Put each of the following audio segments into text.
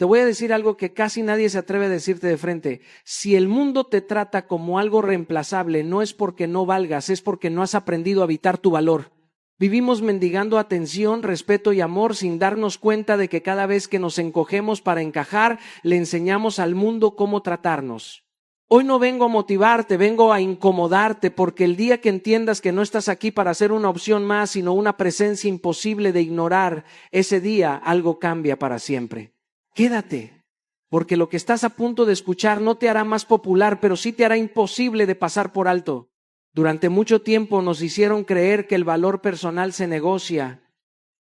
Te voy a decir algo que casi nadie se atreve a decirte de frente. Si el mundo te trata como algo reemplazable, no es porque no valgas, es porque no has aprendido a habitar tu valor. Vivimos mendigando atención, respeto y amor sin darnos cuenta de que cada vez que nos encogemos para encajar, le enseñamos al mundo cómo tratarnos. Hoy no vengo a motivarte, vengo a incomodarte, porque el día que entiendas que no estás aquí para ser una opción más, sino una presencia imposible de ignorar, ese día algo cambia para siempre. Quédate, porque lo que estás a punto de escuchar no te hará más popular, pero sí te hará imposible de pasar por alto. Durante mucho tiempo nos hicieron creer que el valor personal se negocia,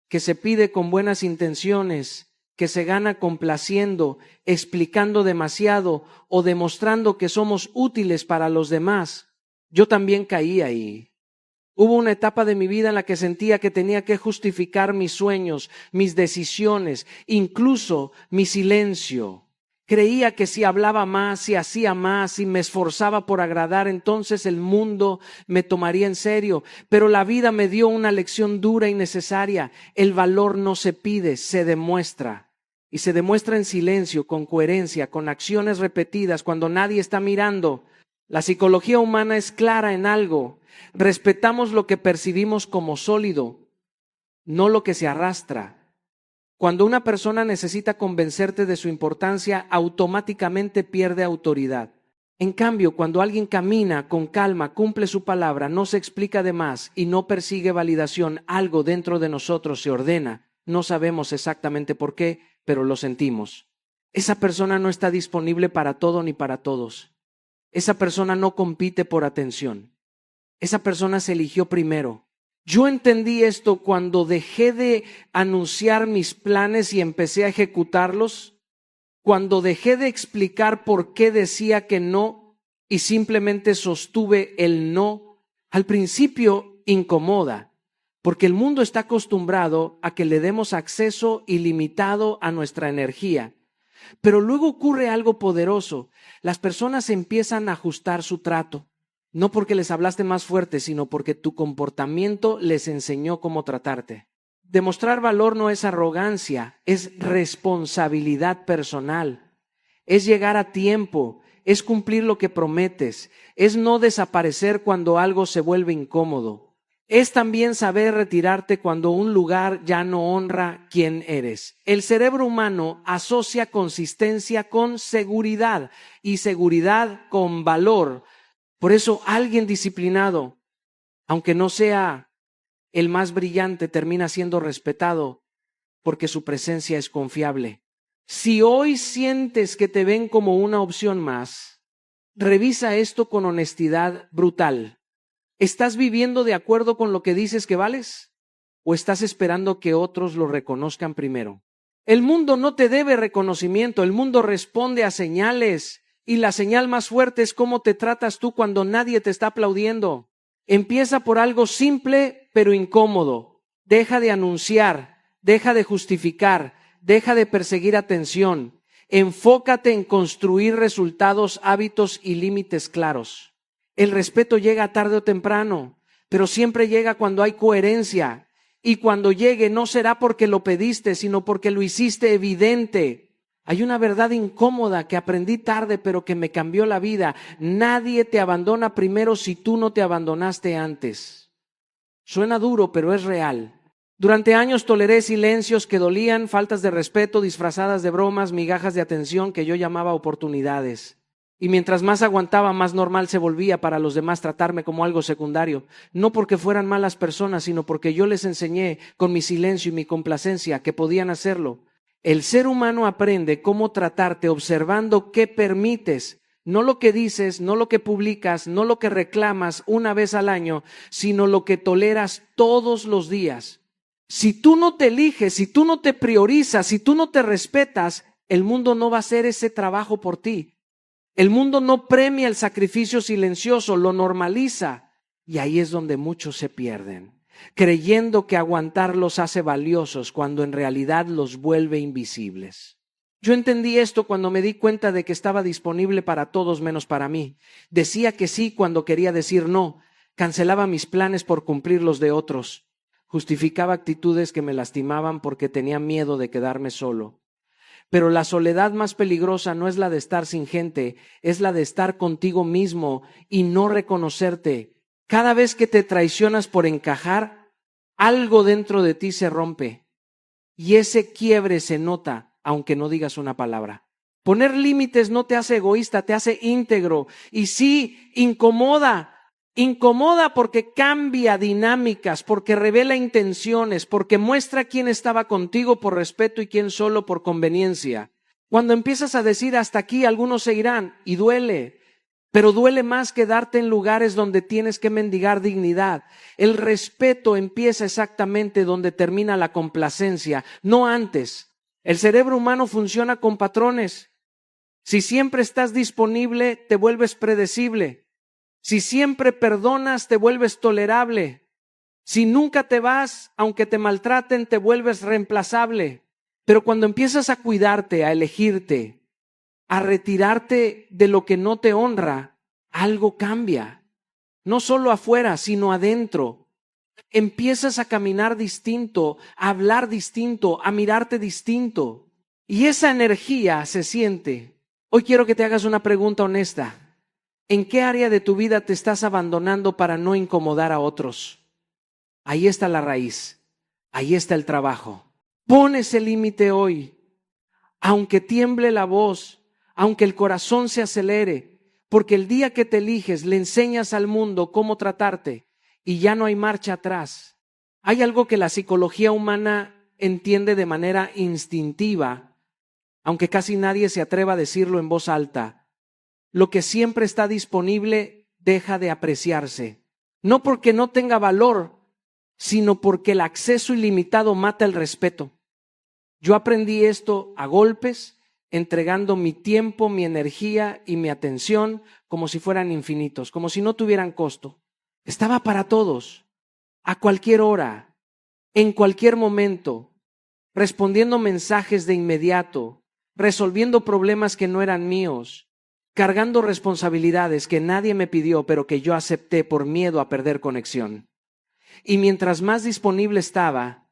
que se pide con buenas intenciones, que se gana complaciendo, explicando demasiado o demostrando que somos útiles para los demás. Yo también caí ahí. Hubo una etapa de mi vida en la que sentía que tenía que justificar mis sueños, mis decisiones, incluso mi silencio. Creía que si hablaba más, si hacía más, si me esforzaba por agradar, entonces el mundo me tomaría en serio. Pero la vida me dio una lección dura y necesaria. El valor no se pide, se demuestra. Y se demuestra en silencio, con coherencia, con acciones repetidas, cuando nadie está mirando. La psicología humana es clara en algo. Respetamos lo que percibimos como sólido, no lo que se arrastra. Cuando una persona necesita convencerte de su importancia, automáticamente pierde autoridad. En cambio, cuando alguien camina con calma, cumple su palabra, no se explica de más y no persigue validación, algo dentro de nosotros se ordena. No sabemos exactamente por qué, pero lo sentimos. Esa persona no está disponible para todo ni para todos. Esa persona no compite por atención. Esa persona se eligió primero. Yo entendí esto cuando dejé de anunciar mis planes y empecé a ejecutarlos, cuando dejé de explicar por qué decía que no y simplemente sostuve el no. Al principio incomoda, porque el mundo está acostumbrado a que le demos acceso ilimitado a nuestra energía. Pero luego ocurre algo poderoso. Las personas empiezan a ajustar su trato. No porque les hablaste más fuerte, sino porque tu comportamiento les enseñó cómo tratarte. Demostrar valor no es arrogancia, es responsabilidad personal. Es llegar a tiempo, es cumplir lo que prometes, es no desaparecer cuando algo se vuelve incómodo. Es también saber retirarte cuando un lugar ya no honra quién eres. El cerebro humano asocia consistencia con seguridad y seguridad con valor. Por eso alguien disciplinado, aunque no sea el más brillante, termina siendo respetado porque su presencia es confiable. Si hoy sientes que te ven como una opción más, revisa esto con honestidad brutal. ¿Estás viviendo de acuerdo con lo que dices que vales? ¿O estás esperando que otros lo reconozcan primero? El mundo no te debe reconocimiento, el mundo responde a señales. Y la señal más fuerte es cómo te tratas tú cuando nadie te está aplaudiendo. Empieza por algo simple pero incómodo. Deja de anunciar, deja de justificar, deja de perseguir atención. Enfócate en construir resultados, hábitos y límites claros. El respeto llega tarde o temprano, pero siempre llega cuando hay coherencia. Y cuando llegue no será porque lo pediste, sino porque lo hiciste evidente. Hay una verdad incómoda que aprendí tarde, pero que me cambió la vida. Nadie te abandona primero si tú no te abandonaste antes. Suena duro, pero es real. Durante años toleré silencios que dolían, faltas de respeto disfrazadas de bromas, migajas de atención que yo llamaba oportunidades. Y mientras más aguantaba, más normal se volvía para los demás tratarme como algo secundario. No porque fueran malas personas, sino porque yo les enseñé con mi silencio y mi complacencia que podían hacerlo. El ser humano aprende cómo tratarte observando qué permites, no lo que dices, no lo que publicas, no lo que reclamas una vez al año, sino lo que toleras todos los días. Si tú no te eliges, si tú no te priorizas, si tú no te respetas, el mundo no va a hacer ese trabajo por ti. El mundo no premia el sacrificio silencioso, lo normaliza. Y ahí es donde muchos se pierden, creyendo que aguantar los hace valiosos cuando en realidad los vuelve invisibles. Yo entendí esto cuando me di cuenta de que estaba disponible para todos menos para mí. Decía que sí cuando quería decir no. Cancelaba mis planes por cumplir los de otros. Justificaba actitudes que me lastimaban porque tenía miedo de quedarme solo. Pero la soledad más peligrosa no es la de estar sin gente, es la de estar contigo mismo y no reconocerte. Cada vez que te traicionas por encajar, algo dentro de ti se rompe y ese quiebre se nota, aunque no digas una palabra. Poner límites no te hace egoísta, te hace íntegro. Y sí, incomoda porque cambia dinámicas, porque revela intenciones, porque muestra quién estaba contigo por respeto y quién solo por conveniencia. Cuando empiezas a decir hasta aquí, algunos se irán y duele. Pero duele más quedarte en lugares donde tienes que mendigar dignidad. El respeto empieza exactamente donde termina la complacencia, no antes. El cerebro humano funciona con patrones. Si siempre estás disponible, te vuelves predecible. Si siempre perdonas, te vuelves tolerable. Si nunca te vas, aunque te maltraten, te vuelves reemplazable. Pero cuando empiezas a cuidarte, a elegirte, a retirarte de lo que no te honra, algo cambia. No solo afuera, sino adentro. Empiezas a caminar distinto, a hablar distinto, a mirarte distinto. Y esa energía se siente. Hoy quiero que te hagas una pregunta honesta. ¿En qué área de tu vida te estás abandonando para no incomodar a otros? Ahí está la raíz. Ahí está el trabajo. Pon ese límite hoy. Aunque tiemble la voz, aunque el corazón se acelere, porque el día que te eliges le enseñas al mundo cómo tratarte y ya no hay marcha atrás. Hay algo que la psicología humana entiende de manera instintiva, aunque casi nadie se atreva a decirlo en voz alta. Lo que siempre está disponible deja de apreciarse, no porque no tenga valor, sino porque el acceso ilimitado mata el respeto. Yo aprendí esto a golpes, entregando mi tiempo, mi energía y mi atención como si fueran infinitos, como si no tuvieran costo. Estaba para todos, a cualquier hora, en cualquier momento, respondiendo mensajes de inmediato, resolviendo problemas que no eran míos, cargando responsabilidades que nadie me pidió, pero que yo acepté por miedo a perder conexión. Y mientras más disponible estaba,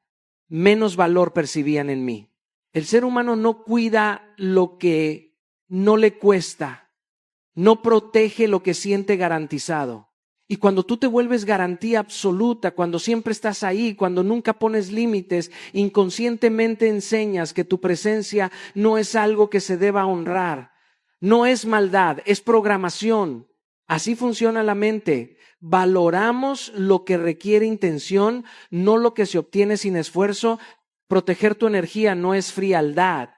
menos valor percibían en mí. El ser humano no cuida lo que no le cuesta, no protege lo que siente garantizado. Y cuando tú te vuelves garantía absoluta, cuando siempre estás ahí, cuando nunca pones límites, inconscientemente enseñas que tu presencia no es algo que se deba honrar. No es maldad, es programación. Así funciona la mente. Valoramos lo que requiere intención, no lo que se obtiene sin esfuerzo. Proteger tu energía no es frialdad,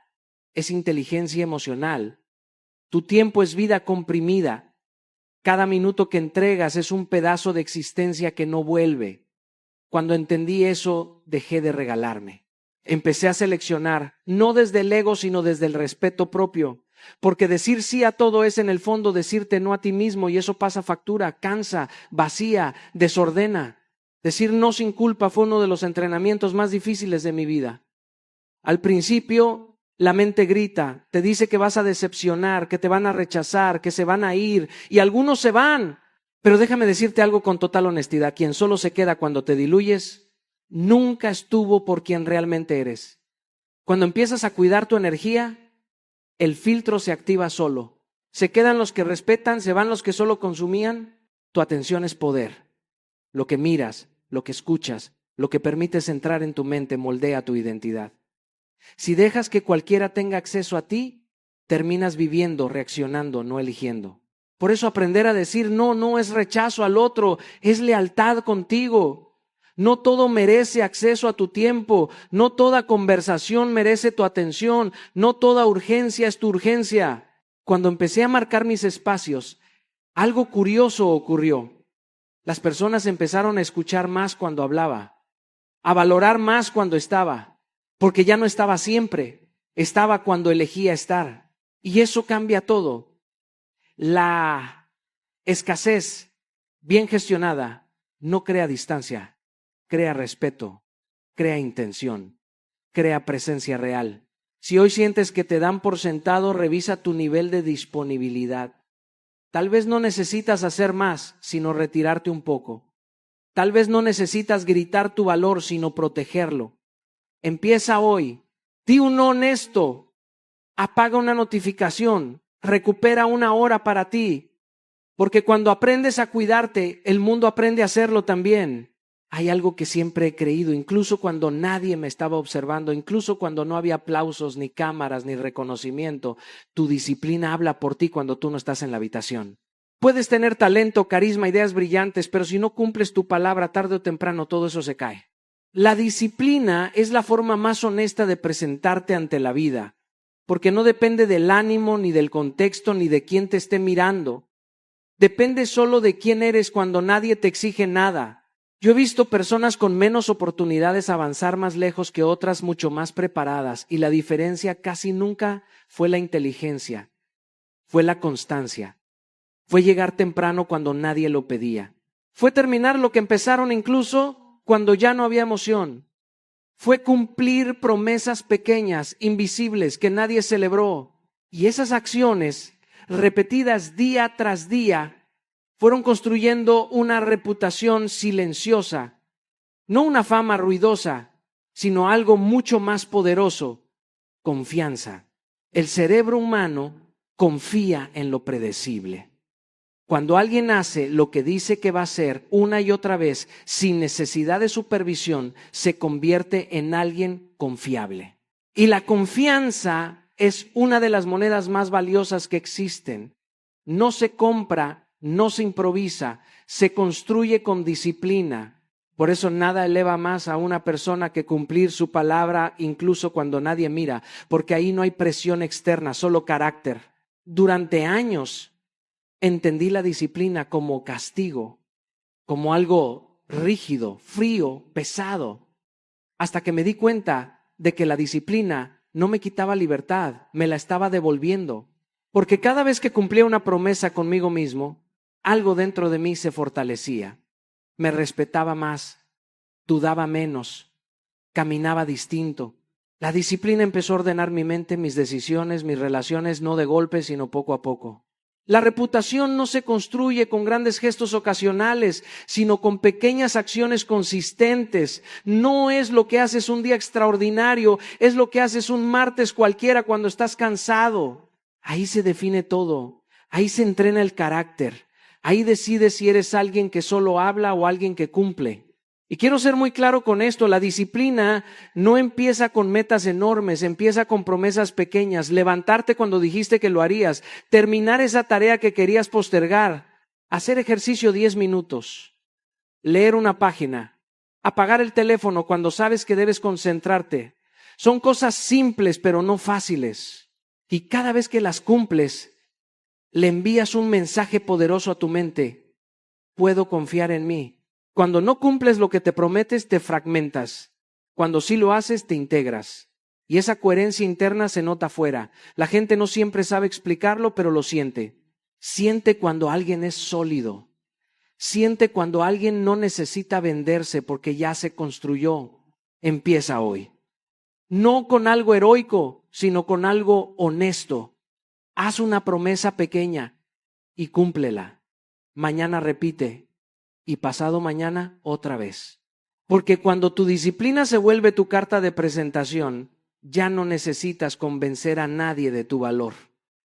es inteligencia emocional. Tu tiempo es vida comprimida. Cada minuto que entregas es un pedazo de existencia que no vuelve. Cuando entendí eso, dejé de regalarme. Empecé a seleccionar, no desde el ego, sino desde el respeto propio. Porque decir sí a todo es en el fondo decirte no a ti mismo y eso pasa factura, cansa, vacía, desordena. Decir no sin culpa fue uno de los entrenamientos más difíciles de mi vida. Al principio, la mente grita, te dice que vas a decepcionar, que te van a rechazar, que se van a ir y algunos se van. Pero déjame decirte algo con total honestidad, quien solo se queda cuando te diluyes, nunca estuvo por quien realmente eres. Cuando empiezas a cuidar tu energía, el filtro se activa solo. Se quedan los que respetan, se van los que solo consumían. Tu atención es poder. Lo que miras, lo que escuchas, lo que permites entrar en tu mente moldea tu identidad. Si dejas que cualquiera tenga acceso a ti, terminas viviendo, reaccionando, no eligiendo. Por eso aprender a decir no es rechazo al otro, es lealtad contigo. No todo merece acceso a tu tiempo, no toda conversación merece tu atención, no toda urgencia es tu urgencia. Cuando empecé a marcar mis espacios, algo curioso ocurrió. Las personas empezaron a escuchar más cuando hablaba, a valorar más cuando estaba, porque ya no estaba siempre, estaba cuando elegía estar. Y eso cambia todo. La escasez bien gestionada no crea distancia, crea respeto, crea intención, crea presencia real. Si hoy sientes que te dan por sentado, revisa tu nivel de disponibilidad. Tal vez no necesitas hacer más, sino retirarte un poco. Tal vez no necesitas gritar tu valor, sino protegerlo. Empieza hoy. Di un no honesto. apaga una notificación, recupera 1 hora para ti, porque cuando aprendes a cuidarte, el mundo aprende a hacerlo también. Hay algo que siempre he creído, incluso cuando nadie me estaba observando, incluso cuando no había aplausos, ni cámaras, ni reconocimiento, tu disciplina habla por ti cuando tú no estás en la habitación. Puedes tener talento, carisma, ideas brillantes, pero si no cumples tu palabra, tarde o temprano todo eso se cae. La disciplina es la forma más honesta de presentarte ante la vida, porque no depende del ánimo, ni del contexto, ni de quién te esté mirando. Depende solo de quién eres cuando nadie te exige nada. Yo he visto personas con menos oportunidades avanzar más lejos que otras mucho más preparadas, y la diferencia casi nunca fue la inteligencia, fue la constancia. Fue llegar temprano cuando nadie lo pedía. Fue terminar lo que empezaron incluso cuando ya no había emoción. Fue cumplir promesas pequeñas, invisibles, que nadie celebró. Y esas acciones, repetidas día tras día, fueron construyendo una reputación silenciosa. No una fama ruidosa, sino algo mucho más poderoso: confianza. El cerebro humano confía en lo predecible. Cuando alguien hace lo que dice que va a hacer una y otra vez sin necesidad de supervisión, se convierte en alguien confiable. Y la confianza es una de las monedas más valiosas que existen. No se compra, no se improvisa, se construye con disciplina. Por eso nada eleva más a una persona que cumplir su palabra incluso cuando nadie mira, porque ahí no hay presión externa, solo carácter. Durante años entendí la disciplina como castigo, como algo rígido, frío, pesado, hasta que me di cuenta de que la disciplina no me quitaba libertad, me la estaba devolviendo. Porque cada vez que cumplía una promesa conmigo mismo, algo dentro de mí se fortalecía. Me respetaba más, dudaba menos, caminaba distinto. La disciplina empezó a ordenar mi mente, mis decisiones, mis relaciones, no de golpe, sino poco a poco. La reputación no se construye con grandes gestos ocasionales, sino con pequeñas acciones consistentes. No es lo que haces un día extraordinario, es lo que haces un martes cualquiera cuando estás cansado. Ahí se define todo, ahí se entrena el carácter, ahí decides si eres alguien que solo habla o alguien que cumple. Y quiero ser muy claro con esto: la disciplina no empieza con metas enormes, empieza con promesas pequeñas. Levantarte cuando dijiste que lo harías, terminar esa tarea que querías postergar, hacer ejercicio 10 minutos, leer una página, apagar el teléfono cuando sabes que debes concentrarte. Son cosas simples pero no fáciles. Y cada vez que las cumples, le envías un mensaje poderoso a tu mente: puedo confiar en mí. Cuando no cumples lo que te prometes, te fragmentas. Cuando sí lo haces, te integras. Y esa coherencia interna se nota afuera. La gente no siempre sabe explicarlo, pero lo siente. Siente cuando alguien es sólido. Siente cuando alguien no necesita venderse porque ya se construyó. Empieza hoy. No con algo heroico, sino con algo honesto. Haz una promesa pequeña y cúmplela. Mañana repite. Y pasado mañana otra vez. Porque cuando tu disciplina se vuelve tu carta de presentación, ya no necesitas convencer a nadie de tu valor.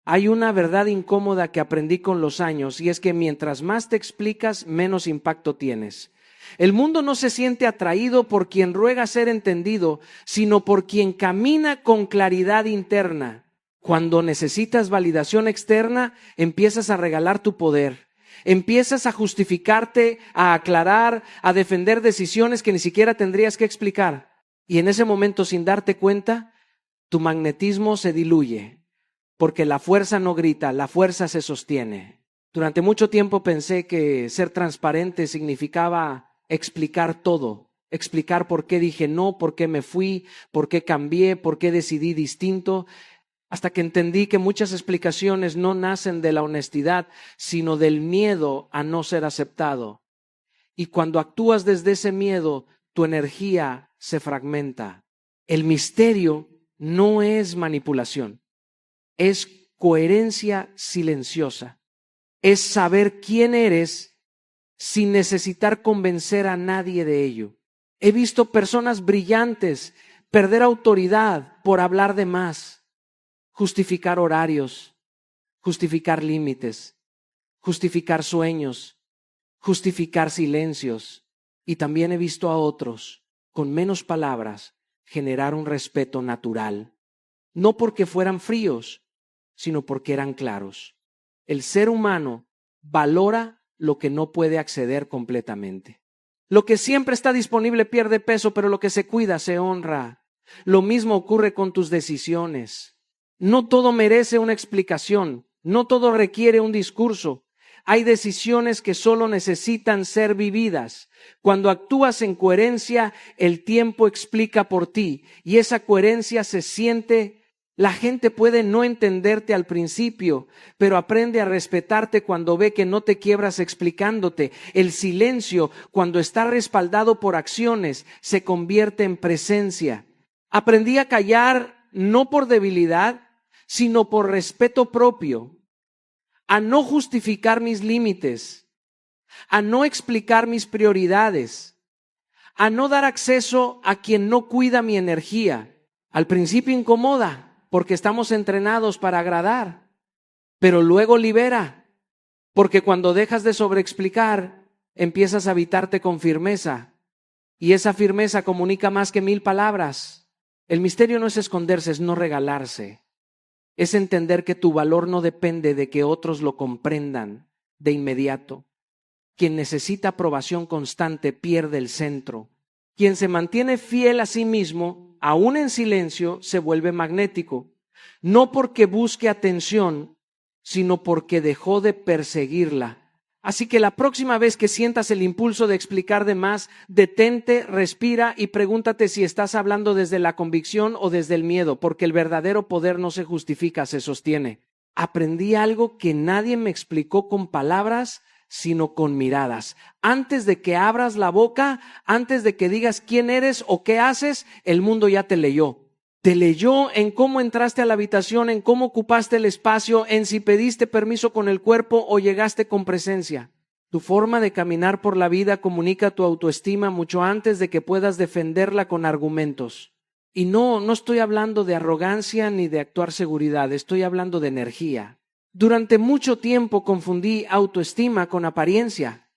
Hay una verdad incómoda que aprendí con los años, y es que mientras más te explicas, menos impacto tienes. El mundo no se siente atraído por quien ruega ser entendido, sino por quien camina con claridad interna. Cuando necesitas validación externa, empiezas a regalar tu poder. Empiezas a justificarte, a aclarar, a defender decisiones que ni siquiera tendrías que explicar. Y en ese momento, sin darte cuenta, tu magnetismo se diluye, porque la fuerza no grita, la fuerza se sostiene. Durante mucho tiempo pensé que ser transparente significaba explicar todo, explicar por qué dije no, por qué me fui, por qué cambié, por qué decidí distinto. Hasta que entendí que muchas explicaciones no nacen de la honestidad, sino del miedo a no ser aceptado. Y cuando actúas desde ese miedo, tu energía se fragmenta. El misterio no es manipulación, es coherencia silenciosa. Es saber quién eres sin necesitar convencer a nadie de ello. He visto personas brillantes perder autoridad por hablar de más. justificar horarios, justificar límites, justificar sueños, justificar silencios. Y también he visto a otros, con menos palabras, generar un respeto natural. No porque fueran fríos, sino porque eran claros. El ser humano valora lo que no puede acceder completamente. Lo que siempre está disponible pierde peso, pero lo que se cuida se honra. Lo mismo ocurre con tus decisiones. No todo merece una explicación, no todo requiere un discurso. Hay decisiones que solo necesitan ser vividas. Cuando actúas en coherencia, el tiempo explica por ti y esa coherencia se siente. La gente puede no entenderte al principio, pero aprende a respetarte cuando ve que no te quiebras explicándote. El silencio, cuando está respaldado por acciones, se convierte en presencia. Aprendí a callar no por debilidad, sino por respeto propio. A no justificar mis límites, a no explicar mis prioridades, a no dar acceso a quien no cuida mi energía. Al principio incomoda, porque estamos entrenados para agradar, pero luego libera, porque cuando dejas de sobreexplicar, empiezas a habitarte con firmeza, y esa firmeza comunica más que 1000 palabras. El misterio no es esconderse, es no regalarse. Es entender que tu valor no depende de que otros lo comprendan de inmediato. Quien necesita aprobación constante pierde el centro. Quien se mantiene fiel a sí mismo, aún en silencio, se vuelve magnético. No porque busque atención, sino porque dejó de perseguirla. Así que la próxima vez que sientas el impulso de explicar de más, detente, respira y pregúntate si estás hablando desde la convicción o desde el miedo, porque el verdadero poder no se justifica, se sostiene. Aprendí algo que nadie me explicó con palabras, sino con miradas. Antes de que abras la boca, antes de que digas quién eres o qué haces, el mundo ya te leyó. Te leyó en cómo entraste a la habitación, en cómo ocupaste el espacio, en si pediste permiso con el cuerpo o llegaste con presencia. Tu forma de caminar por la vida comunica tu autoestima mucho antes de que puedas defenderla con argumentos. Y no estoy hablando de arrogancia ni de actuar seguridad, estoy hablando de energía. Durante mucho tiempo confundí autoestima con apariencia.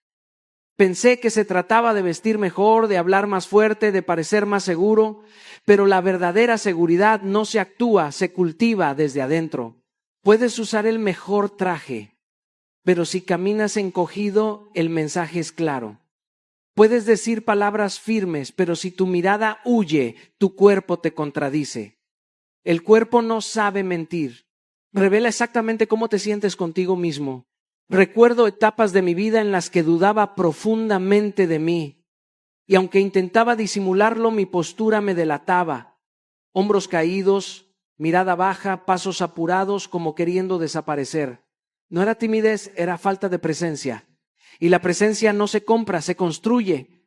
Pensé que se trataba de vestir mejor, de hablar más fuerte, de parecer más seguro, pero la verdadera seguridad no se actúa, se cultiva desde adentro. Puedes usar el mejor traje, pero si caminas encogido, el mensaje es claro. Puedes decir palabras firmes, pero si tu mirada huye, tu cuerpo te contradice. El cuerpo no sabe mentir. Revela exactamente cómo te sientes contigo mismo. Recuerdo etapas de mi vida en las que dudaba profundamente de mí. Y aunque intentaba disimularlo, mi postura me delataba. Hombros caídos, mirada baja, pasos apurados como queriendo desaparecer. No era timidez, era falta de presencia. Y la presencia no se compra, se construye.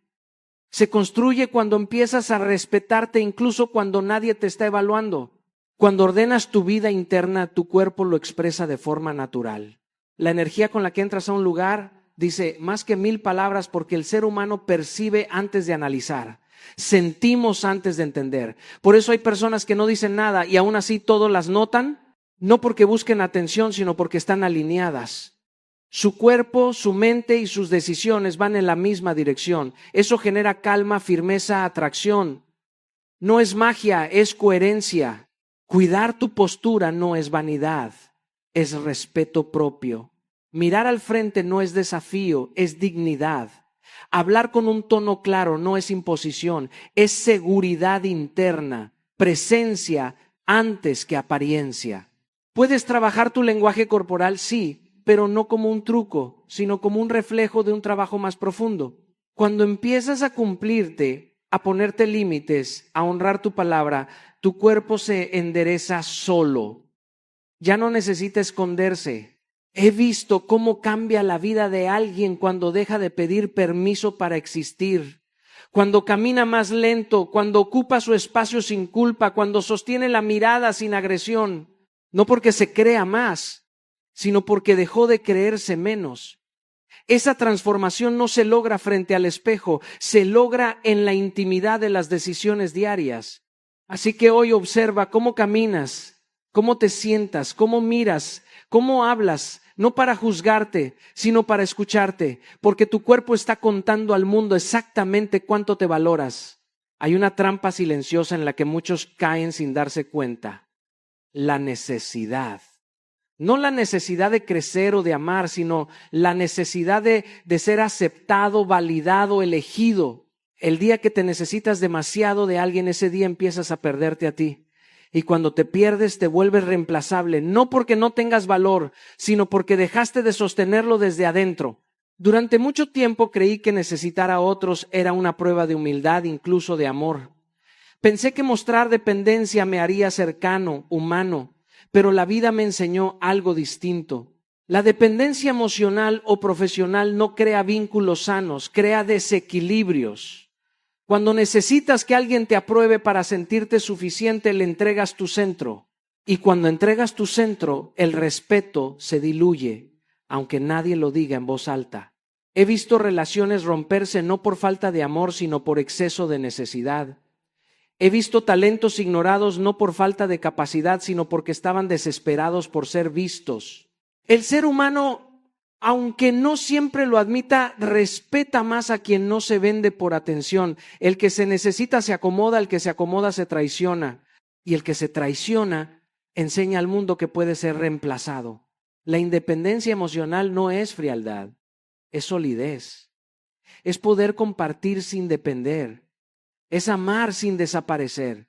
Se construye cuando empiezas a respetarte incluso cuando nadie te está evaluando. Cuando ordenas tu vida interna, tu cuerpo lo expresa de forma natural. La energía con la que entras a un lugar dice más que 1000 palabras porque el ser humano percibe antes de analizar. Sentimos antes de entender. Por eso hay personas que no dicen nada y aún así todos las notan, no porque busquen atención, sino porque están alineadas. Su cuerpo, su mente y sus decisiones van en la misma dirección. Eso genera calma, firmeza, atracción. No es magia, es coherencia. Cuidar tu postura no es vanidad, es respeto propio. Mirar al frente no es desafío, es dignidad. Hablar con un tono claro no es imposición, es seguridad interna, presencia antes que apariencia. ¿Puedes trabajar tu lenguaje corporal? Sí, pero no como un truco, sino como un reflejo de un trabajo más profundo. Cuando empiezas a cumplirte, a ponerte límites, a honrar tu palabra, tu cuerpo se endereza solo. Ya no necesita esconderse. He visto cómo cambia la vida de alguien cuando deja de pedir permiso para existir, cuando camina más lento, cuando ocupa su espacio sin culpa, cuando sostiene la mirada sin agresión, no porque se crea más, sino porque dejó de creerse menos. Esa transformación no se logra frente al espejo, se logra en la intimidad de las decisiones diarias. Así que hoy observa cómo caminas, cómo te sientas, cómo miras, cómo hablas, no para juzgarte, sino para escucharte, porque tu cuerpo está contando al mundo exactamente cuánto te valoras. Hay una trampa silenciosa en la que muchos caen sin darse cuenta: la necesidad. No la necesidad de crecer o de amar, sino la necesidad de ser aceptado, validado, elegido. El día que te necesitas demasiado de alguien, ese día empiezas a perderte a ti. Y cuando te pierdes, te vuelves reemplazable, no porque no tengas valor, sino porque dejaste de sostenerlo desde adentro. Durante mucho tiempo creí que necesitar a otros era una prueba de humildad, incluso de amor. Pensé que mostrar dependencia me haría cercano, humano, pero la vida me enseñó algo distinto. La dependencia emocional o profesional no crea vínculos sanos, crea desequilibrios. Cuando necesitas que alguien te apruebe para sentirte suficiente, le entregas tu centro. Y cuando entregas tu centro, el respeto se diluye, aunque nadie lo diga en voz alta. He visto relaciones romperse no por falta de amor, sino por exceso de necesidad. He visto talentos ignorados no por falta de capacidad, sino porque estaban desesperados por ser vistos. El ser humano, aunque no siempre lo admita, respeta más a quien no se vende por atención. El que se necesita se acomoda, el que se acomoda se traiciona. Y el que se traiciona enseña al mundo que puede ser reemplazado. La independencia emocional no es frialdad, es solidez. Es poder compartir sin depender. Es amar sin desaparecer.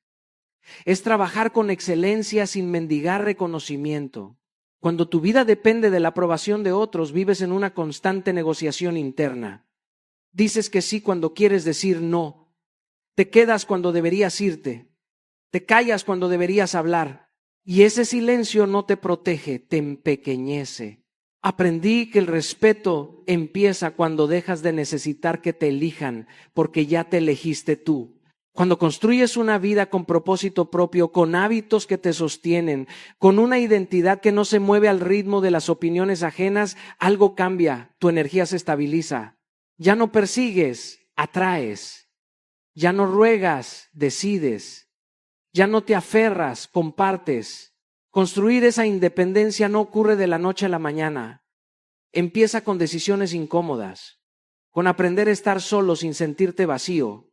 Es trabajar con excelencia sin mendigar reconocimiento. Cuando tu vida depende de la aprobación de otros, vives en una constante negociación interna. Dices que sí cuando quieres decir no. Te quedas cuando deberías irte. Te callas cuando deberías hablar. Y ese silencio no te protege, te empequeñece. Aprendí que el respeto empieza cuando dejas de necesitar que te elijan, porque ya te elegiste tú. Cuando construyes una vida con propósito propio, con hábitos que te sostienen, con una identidad que no se mueve al ritmo de las opiniones ajenas, algo cambia, tu energía se estabiliza. Ya no persigues, atraes. Ya no ruegas, decides. Ya no te aferras, compartes. Construir esa independencia no ocurre de la noche a la mañana. Empieza con decisiones incómodas, con aprender a estar solo sin sentirte vacío,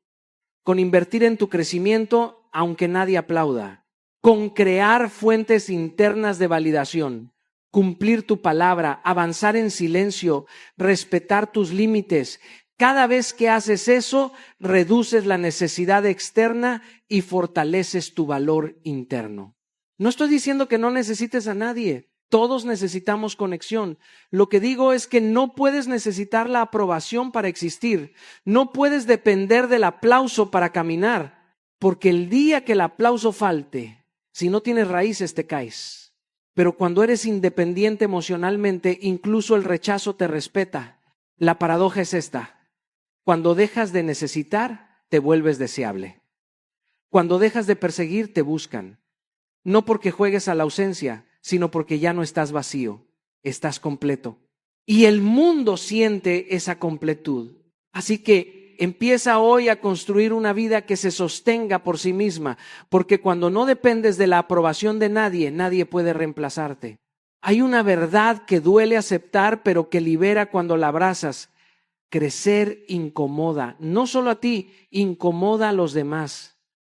con invertir en tu crecimiento aunque nadie aplauda, con crear fuentes internas de validación, cumplir tu palabra, avanzar en silencio, respetar tus límites. Cada vez que haces eso, reduces la necesidad externa y fortaleces tu valor interno. No estoy diciendo que no necesites a nadie. Todos necesitamos conexión. Lo que digo es que no puedes necesitar la aprobación para existir. No puedes depender del aplauso para caminar. Porque el día que el aplauso falte, si no tienes raíces, te caes. Pero cuando eres independiente emocionalmente, incluso el rechazo te respeta. La paradoja es esta. Cuando dejas de necesitar, te vuelves deseable. Cuando dejas de perseguir, te buscan. No porque juegues a la ausencia, sino porque ya no estás vacío, estás completo. Y el mundo siente esa completud. Así que empieza hoy a construir una vida que se sostenga por sí misma, porque cuando no dependes de la aprobación de nadie, nadie puede reemplazarte. Hay una verdad que duele aceptar, pero que libera cuando la abrazas. Crecer incomoda, no solo a ti, incomoda a los demás.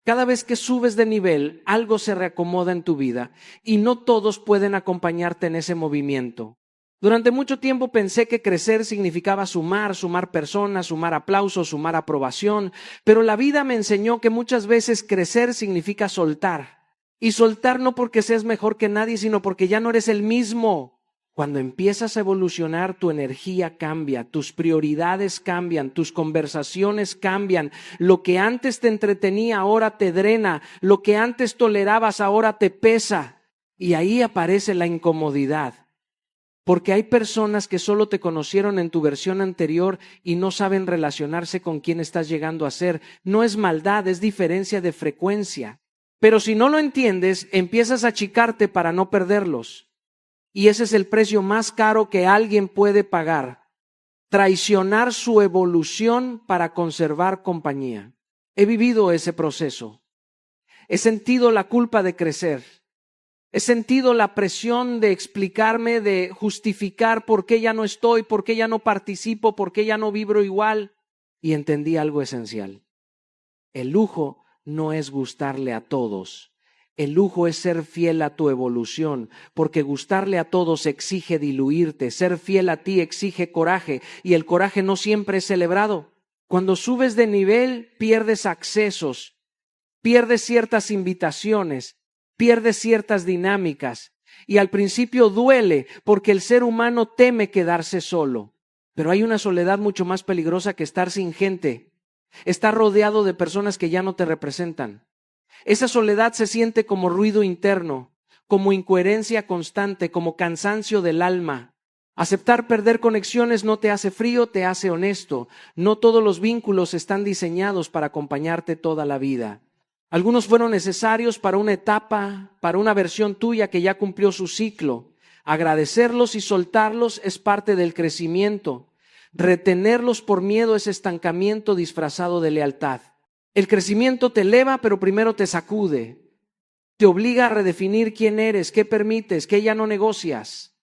Cada vez que subes de nivel, algo se reacomoda en tu vida y no todos pueden acompañarte en ese movimiento. Durante mucho tiempo pensé que crecer significaba sumar personas, sumar aplausos, sumar aprobación, pero la vida me enseñó que muchas veces crecer significa soltar. Y soltar no porque seas mejor que nadie, sino porque ya no eres el mismo. Cuando empiezas a evolucionar, tu energía cambia, tus prioridades cambian, tus conversaciones cambian. Lo que antes te entretenía ahora te drena, lo que antes tolerabas ahora te pesa. Y ahí aparece la incomodidad. Porque hay personas que solo te conocieron en tu versión anterior y no saben relacionarse con quien estás llegando a ser. No es maldad, es diferencia de frecuencia. Pero si no lo entiendes, empiezas a achicarte para no perderlos. Y ese es el precio más caro que alguien puede pagar. Traicionar su evolución para conservar compañía. He vivido ese proceso. He sentido la culpa de crecer. He sentido la presión de explicarme, de justificar por qué ya no estoy, por qué ya no participo, por qué ya no vibro igual. Y entendí algo esencial. El lujo no es gustarle a todos. El lujo es ser fiel a tu evolución, porque gustarle a todos exige diluirte, ser fiel a ti exige coraje, y el coraje no siempre es celebrado. Cuando subes de nivel, pierdes accesos, pierdes ciertas invitaciones, pierdes ciertas dinámicas, y al principio duele porque el ser humano teme quedarse solo. Pero hay una soledad mucho más peligrosa que estar sin gente, estar rodeado de personas que ya no te representan. Esa soledad se siente como ruido interno, como incoherencia constante, como cansancio del alma. Aceptar perder conexiones no te hace frío, te hace honesto. No todos los vínculos están diseñados para acompañarte toda la vida. Algunos fueron necesarios para una etapa, para una versión tuya que ya cumplió su ciclo. Agradecerlos y soltarlos es parte del crecimiento. Retenerlos por miedo es estancamiento disfrazado de lealtad. El crecimiento te eleva, pero primero te sacude. Te obliga a redefinir quién eres, qué permites, qué ya no negocias.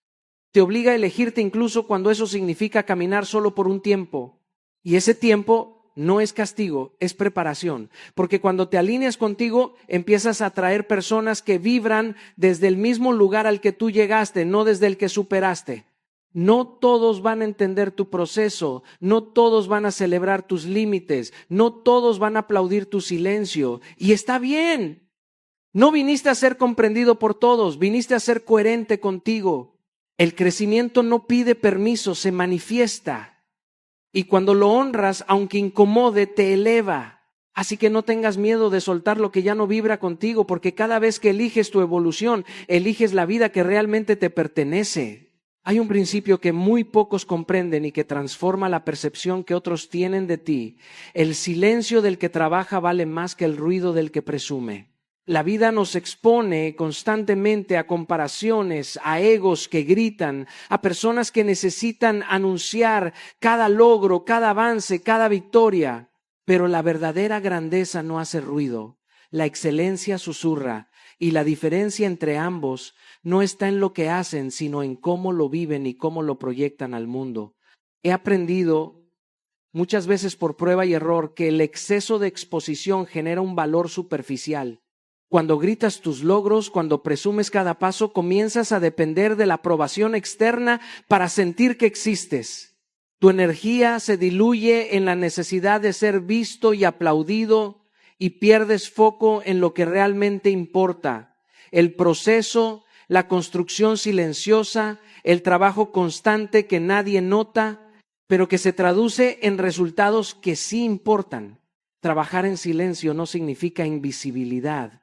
Te obliga a elegirte incluso cuando eso significa caminar solo por un tiempo. Y ese tiempo no es castigo, es preparación. Porque cuando te alineas contigo, empiezas a atraer personas que vibran desde el mismo lugar al que tú llegaste, no desde el que superaste. No todos van a entender tu proceso, no todos van a celebrar tus límites, no todos van a aplaudir tu silencio. Y está bien. No viniste a ser comprendido por todos, viniste a ser coherente contigo. El crecimiento no pide permiso, se manifiesta. Y cuando lo honras, aunque incomode, te eleva. Así que no tengas miedo de soltar lo que ya no vibra contigo, porque cada vez que eliges tu evolución, eliges la vida que realmente te pertenece. Hay un principio que muy pocos comprenden y que transforma la percepción que otros tienen de ti. El silencio del que trabaja vale más que el ruido del que presume. La vida nos expone constantemente a comparaciones, a egos que gritan, a personas que necesitan anunciar cada logro, cada avance, cada victoria. Pero la verdadera grandeza no hace ruido, la excelencia susurra, y la diferencia entre ambos no está en lo que hacen, sino en cómo lo viven y cómo lo proyectan al mundo. He aprendido muchas veces por prueba y error que el exceso de exposición genera un valor superficial. Cuando gritas tus logros, cuando presumes cada paso, comienzas a depender de la aprobación externa para sentir que existes. Tu energía se diluye en la necesidad de ser visto y aplaudido y pierdes foco en lo que realmente importa. El proceso, la construcción silenciosa, el trabajo constante que nadie nota, pero que se traduce en resultados que sí importan. Trabajar en silencio no significa invisibilidad.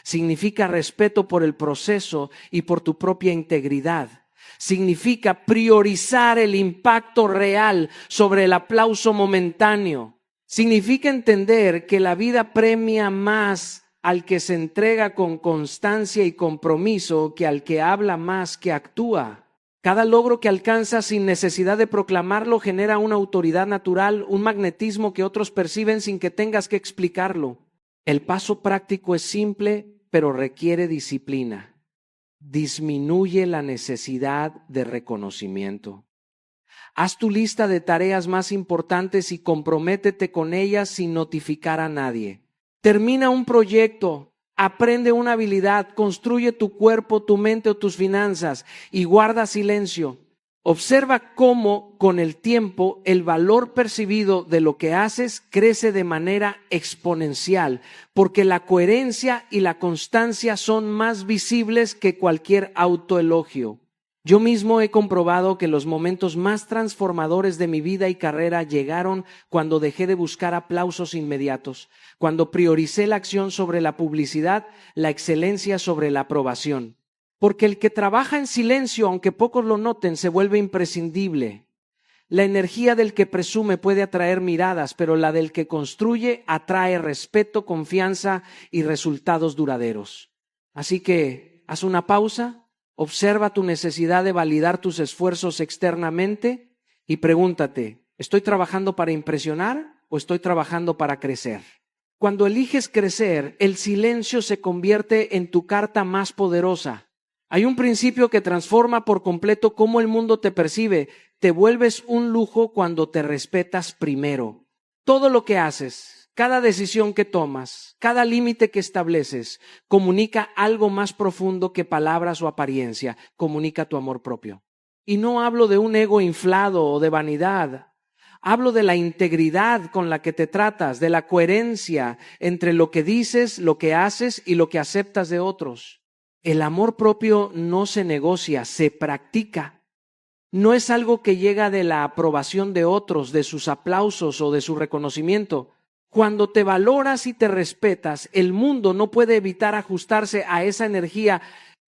Significa respeto por el proceso y por tu propia integridad. Significa priorizar el impacto real sobre el aplauso momentáneo. Significa entender que la vida premia más al que se entrega con constancia y compromiso que al que habla más que actúa. Cada logro que alcanzas sin necesidad de proclamarlo genera una autoridad natural, un magnetismo que otros perciben sin que tengas que explicarlo. El paso práctico es simple, pero requiere disciplina. Disminuye la necesidad de reconocimiento. Haz tu lista de tareas más importantes y comprométete con ellas sin notificar a nadie. Termina un proyecto, aprende una habilidad, construye tu cuerpo, tu mente o tus finanzas y guarda silencio. Observa cómo con el tiempo el valor percibido de lo que haces crece de manera exponencial, porque la coherencia y la constancia son más visibles que cualquier autoelogio. Yo mismo he comprobado que los momentos más transformadores de mi vida y carrera llegaron cuando dejé de buscar aplausos inmediatos, cuando prioricé la acción sobre la publicidad, la excelencia sobre la aprobación. Porque el que trabaja en silencio, aunque pocos lo noten, se vuelve imprescindible. La energía del que presume puede atraer miradas, pero la del que construye atrae respeto, confianza y resultados duraderos. Así que haz una pausa, observa tu necesidad de validar tus esfuerzos externamente y pregúntate, ¿estoy trabajando para impresionar o estoy trabajando para crecer? Cuando eliges crecer, el silencio se convierte en tu carta más poderosa. Hay un principio que transforma por completo cómo el mundo te percibe. Te vuelves un lujo cuando te respetas primero. Todo lo que haces, cada decisión que tomas, cada límite que estableces, comunica algo más profundo que palabras o apariencia. Comunica tu amor propio. Y no hablo de un ego inflado o de vanidad. Hablo de la integridad con la que te tratas, de la coherencia entre lo que dices, lo que haces y lo que aceptas de otros. El amor propio no se negocia, se practica. No es algo que llega de la aprobación de otros, de sus aplausos o de su reconocimiento. Cuando te valoras y te respetas, el mundo no puede evitar ajustarse a esa energía.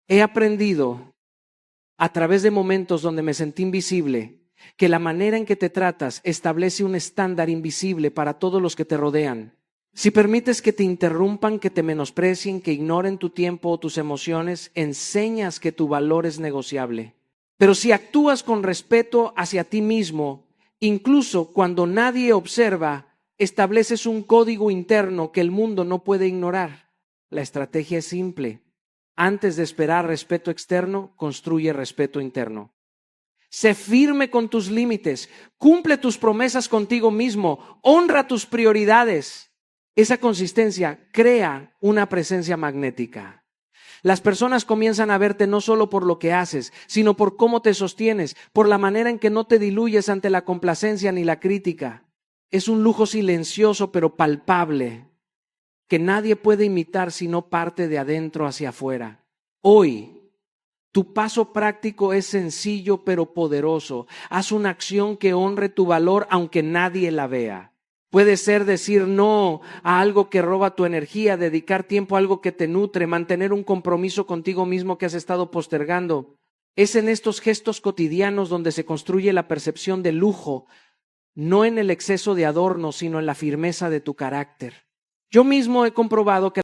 He aprendido a través de momentos donde me sentí invisible, que la manera en que te tratas establece un estándar invisible para todos los que te rodean. Si permites que te interrumpan, que te menosprecien, que ignoren tu tiempo o tus emociones, enseñas que tu valor es negociable. Pero si actúas con respeto hacia ti mismo, incluso cuando nadie observa, estableces un código interno que el mundo no puede ignorar. La estrategia es simple. Antes de esperar respeto externo, construye respeto interno. Sé firme con tus límites, cumple tus promesas contigo mismo, honra tus prioridades. Esa consistencia crea una presencia magnética. Las personas comienzan a verte no solo por lo que haces, sino por cómo te sostienes, por la manera en que no te diluyes ante la complacencia ni la crítica. Es un lujo silencioso pero palpable, que nadie puede imitar si no parte de adentro hacia afuera. Hoy, tu paso práctico es sencillo pero poderoso. Haz una acción que honre tu valor aunque nadie la vea. Puede ser decir no a algo que roba tu energía, dedicar tiempo a algo que te nutre, mantener un compromiso contigo mismo que has estado postergando. Es en estos gestos cotidianos donde se construye la percepción de lujo, no en el exceso de adorno, sino en la firmeza de tu carácter. Yo mismo he comprobado que